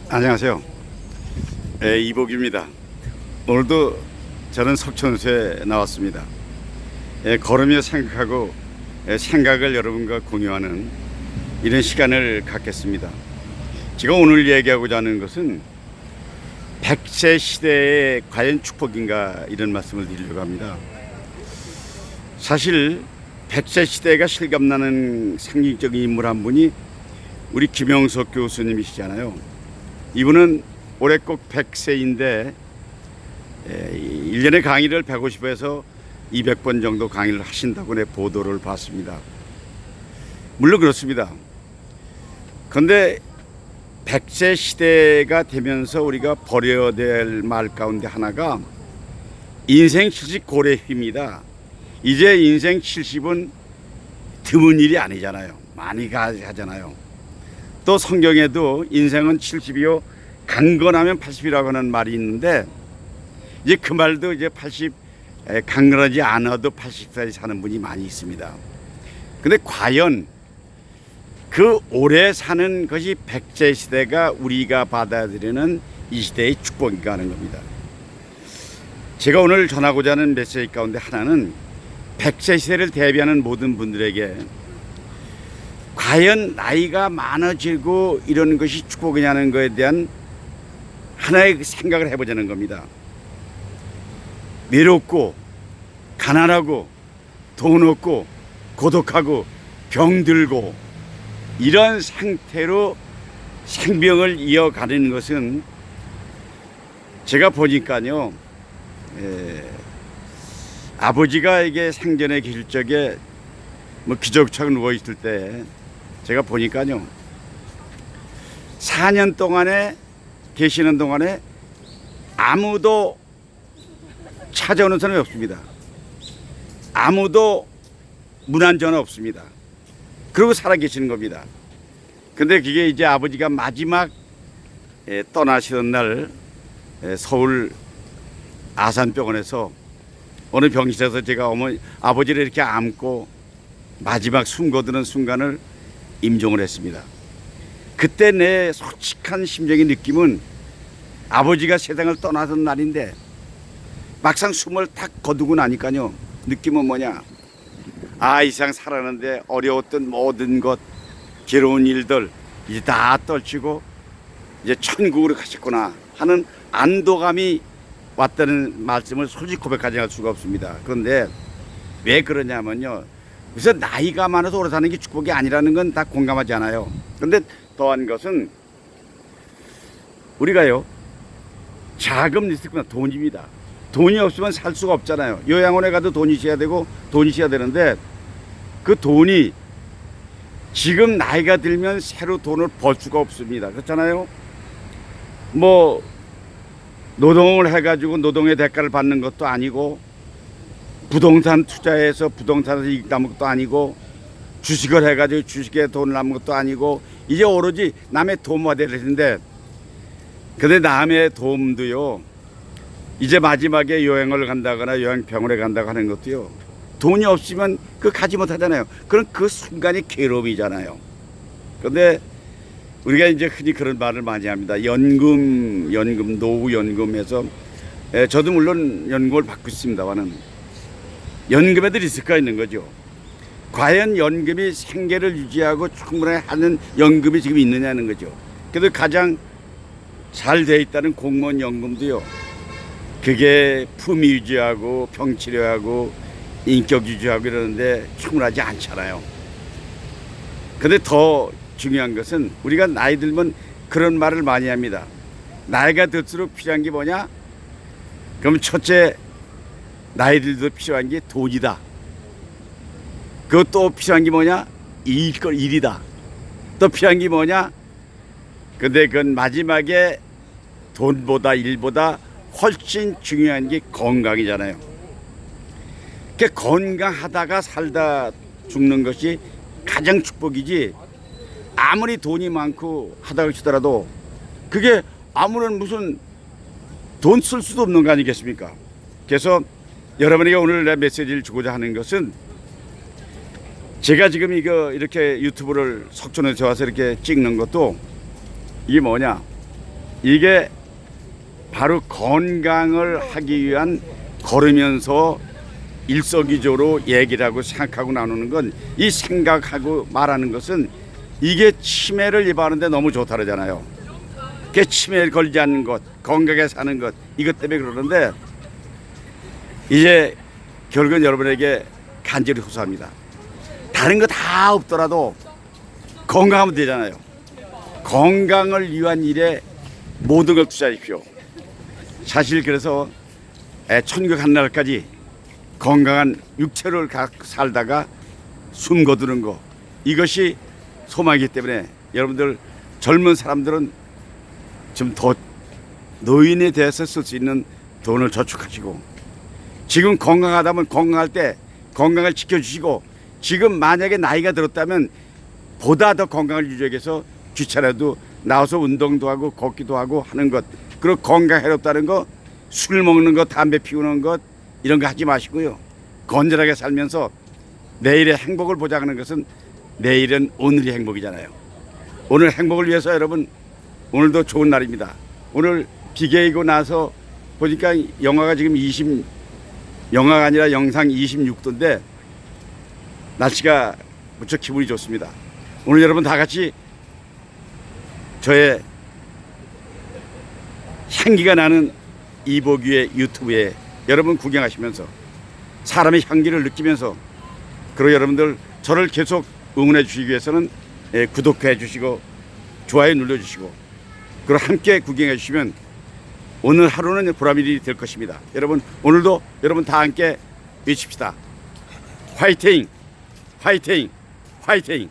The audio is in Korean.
안녕하세요. 이복입니다. 오늘도 저는 석촌수에 나왔습니다. 걸으며 생각하고 생각을 여러분과 공유하는 이런 시간을 갖겠습니다. 제가 오늘 얘기하고자 하는 것은 100세 시대의 과연 축복인가, 이런 말씀을 드리려고 합니다. 사실 100세 시대가 실감나는 상징적인 인물 한 분이 우리 김영석 교수님이시잖아요. 이분은 올해 꼭 100세인데 1년에 강의를 150에서 200번 정도 강의를 하신다고 내 보도를 봤습니다. 물론 그렇습니다. 그런데 100세 시대가 되면서 우리가 버려야 될 말 가운데 하나가 인생 70 고래입니다. 이제 인생 70은 드문 일이 아니잖아요. 많이 하잖아요. 또 성경에도 인생은 70이요 강건하면 80이라고 하는 말이 있는데, 이제 그 말도 이제 80 강건하지 않아도 80살이 사는 분이 많이 있습니다. 근데 과연 그 오래 사는 것이 100세 시대가 우리가 받아들이는 이 시대의 축복인가 하는 겁니다. 제가 오늘 전하고자 하는 메시지 가운데 하나는 100세 시대를 대비하는 모든 분들에게 과연 나이가 많아지고 이런 것이 축복이냐는 것에 대한 하나의 생각을 해보자는 겁니다. 외롭고 가난하고 돈 없고 고독하고 병들고 이런 상태로 생명을 이어가는 것은 제가 보니까요, 아버지가 이게 생전에 계실 적에 뭐 기적처럼 누워 있을 때 제가 보니까요, 4년 동안에 계시는 동안에 아무도 찾아오는 사람이 없습니다. 아무도 문안 전화 없습니다. 그러고 살아 계시는 겁니다. 근데 그게 이제 아버지가 마지막 떠나시던 날 서울 아산병원에서 어느 병실에서 제가 아버지를 이렇게 안고 마지막 숨 거두는 순간을 임종을 했습니다. 그때 내 솔직한 심정의 느낌은 아버지가 세상을 떠나던 날인데 막상 숨을 탁 거두고 나니까요, 느낌은 뭐냐, 이 세상 살았는데 어려웠던 모든 것, 괴로운 일들 이제 다 떨치고 이제 천국으로 가셨구나 하는 안도감이 왔다는 말씀을 솔직히 고백하지 않을 수가 없습니다. 그런데 왜 그러냐면요, 그래서 나이가 많아서 오래 사는 게 축복이 아니라는 건 다 공감하지 않아요. 그런데 더한 것은 우리가요, 자금 리스크나 돈입니다. 돈이 없으면 살 수가 없잖아요. 요양원에 가도 돈이 있어야 되고 돈이 있어야 되는데, 그 돈이 지금 나이가 들면 새로 돈을 벌 수가 없습니다. 그렇잖아요. 뭐 노동을 해가지고 노동의 대가를 받는 것도 아니고, 부동산 투자해서 부동산에서 이익 남은 것도 아니고, 주식을 해가지고 주식에 돈을 남은 것도 아니고, 이제 오로지 남의 도움 받아야 되는데, 근데 남의 도움도요, 이제 마지막에 여행을 간다거나 요양병원에 간다고 하는 것도요, 돈이 없으면 가지 못하잖아요. 그럼 그 순간이 괴로움이잖아요. 그런데 우리가 이제 흔히 그런 말을 많이 합니다. 연금, 노후연금해서, 저도 물론 연금을 받고 있습니다만은 연금에도 리스크가 있는 거죠. 과연 연금이 생계를 유지하고 충분히 하는 연금이 지금 있느냐는 거죠. 그래도 가장 잘 돼 있다는 공무원 연금도요, 그게 품위 유지하고 병 치료하고 인격 유지하고 이러는데 충분하지 않잖아요. 근데 더 중요한 것은 우리가 나이 들면 그런 말을 많이 합니다. 나이가 들수록 필요한 게 뭐냐? 그럼 첫째, 나이 들도 필요한 게 돈이다. 그것도 필요한 게 뭐냐? 일이다. 또 필요한 게 뭐냐? 근데 그건 마지막에 돈보다 일보다 훨씬 중요한 게 건강이잖아요. 그러니까 건강하다가 살다 죽는 것이 가장 축복이지, 아무리 돈이 많고 하다가 치더라도 그게 아무런 무슨 돈 쓸 수도 없는 거 아니겠습니까? 그래서 여러분에게 오늘 내 메시지를 주고자 하는 것은 제가 지금 이거 이렇게 유튜브를 석촌에서 와서 이렇게 찍는 것도 이게 뭐냐? 이게 바로 건강을 하기 위한 걸으면서 일석이조로 얘기를 하고 생각하고 나누는 건, 이 생각하고 말하는 것은 이게 치매를 예방하는데 너무 좋다 그러잖아요. 그 치매에 걸리지 않는 것, 건강하게 사는 것, 이것 때문에 그러는데 이제 결국은 여러분에게 간절히 호소합니다. 다른 거 다 없더라도 건강하면 되잖아요. 건강을 위한 일에 모든 걸 투자하십시오. 사실 그래서 천국 한 날까지 건강한 육체를 살다가 숨 거두는 거, 이것이 소망이기 때문에 여러분들 젊은 사람들은 좀 더 노인에 대해서 쓸 수 있는 돈을 저축하시고, 지금 건강하다면 건강할 때 건강을 지켜주시고, 지금 만약에 나이가 들었다면 보다 더 건강을 유지하기 위해서 귀찮아도 나와서 운동도 하고 걷기도 하고 하는 것, 그리고 건강 해롭다는 거, 술 먹는 것, 담배 피우는 것, 이런 거 하지 마시고요. 건전하게 살면서 내일의 행복을 보장하는 것은 내일은 오늘이 행복이잖아요. 오늘 행복을 위해서 여러분, 오늘도 좋은 날입니다. 오늘 비개이고 나서 보니까 영하가 지금 영하가 아니라 영상 26도인데 날씨가 무척 기분이 좋습니다. 오늘 여러분 다 같이 저의 향기가 나는 이보규의 유튜브에 여러분 구경하시면서 사람의 향기를 느끼면서, 그리고 여러분들 저를 계속 응원해 주시기 위해서는 구독해 주시고 좋아요 눌러 주시고, 그리고 함께 구경해 주시면 오늘 하루는 보람일이 될 것입니다. 여러분 오늘도 여러분 다 함께 외칩시다. 화이팅! 화이팅! 화이팅!